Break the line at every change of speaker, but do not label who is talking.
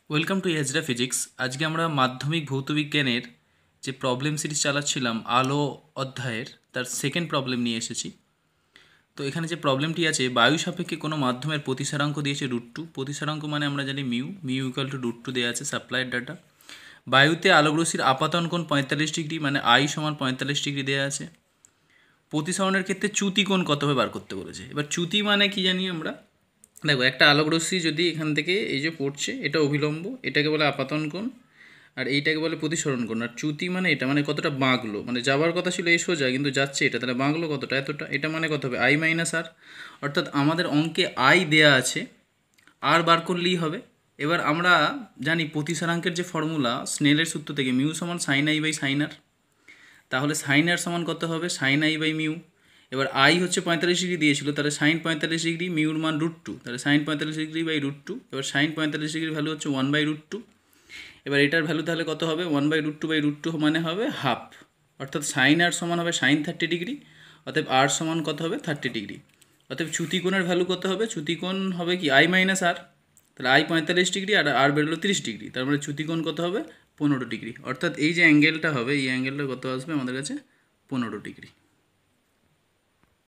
Welcome to Ezra physics. আজকে আমরা মাধ্যমিক ভৌতবিজ্ঞানের যে প্রবলেম সিরিজ চালাচ্ছিলাম আলো অধ্যায়ের তার সেকেন্ড প্রবলেম নিয়ে এসেছি। তো এখানে যে প্রবলেমটি আছে, বায়ু সাপেক্ষে কোনো মাধ্যমের প্রতিসারাঙ্ক দিয়েছে √2। প্রতিসারাঙ্ক মানে আমরা জানি মিউ ইকুয়াল টু √2 দেওয়া আছে সাপ্লাইয়ের ডাটা। বায়ুতে আলোকরশ্মির আপাতন কোণ 45 ডিগ্রি, মানে আই সমান 45 ডিগ্রি দেওয়া আছে। প্রতিসরণের ক্ষেত্রে চ্যুতি কোণ কত হবে বার করতে বলেছে। এবার চ্যুতি মানে কি জানি আমরা, দেখো একটা আলোক রশ্মি যদি এখান থেকে এই যে পড়ছে, এটা অভিলম্ব, এটাকে বলে আপাতন কোণ, আর এইটাকে বলে প্রতিসরণ কোণ। আর চ্যুতি মানে এটা মানে কতটা বাঁকলো, মানে যাওয়ার কথা ছিল এই সোজা কিন্তু যাচ্ছে এটা, তাহলে বাঁকলো কতটা, এতটা। এটা মানে কত হবে, I - R। অর্থাৎ আমাদের অঙ্কে আই দেয়া আছে, আর বার করলেই হবে। এবার আমরা জানি প্রতিসারাঙ্কের যে ফর্মুলা স্নেলের সূত্র থেকে, মিউ সমান সাইন আই বাই সাইন আর। তাহলে সাইন আর সমান কত হবে, সাইন আই বাই মিউ। এবার আই হচ্ছে 45 ডিগ্রি দিয়েছিল, তাহলে সাইন 45 ডিগ্রি, মিউর মান √2, তাহলে সাইন 45 ডিগ্রি বাই √2। এবার সাইন 45 ডিগ্রির ভ্যালু হচ্ছে 1/√2। এবার এটার ভ্যালু তাহলে কত হবে, 1/√2/√2 মানে হবে হাফ। অর্থাৎ সাইন আর সমান হবে সাইন 30 ডিগ্রি, অতএব আর সমান কত হবে 30 ডিগ্রি। অতএব চ্যুতিকোণের ভ্যালু কত হবে, চ্যুতিকোণ হবে কি I - R। তাহলে আই 45 ডিগ্রি আর আর বেরোলো 30 ডিগ্রি, তার মানে চ্যুতিকোণ কত হবে 15 ডিগ্রি। অর্থাৎ এই যে অ্যাঙ্গেলটা হবে, এই অ্যাঙ্গেলটা কত আসবে আমাদের কাছে, 15 ডিগ্রি।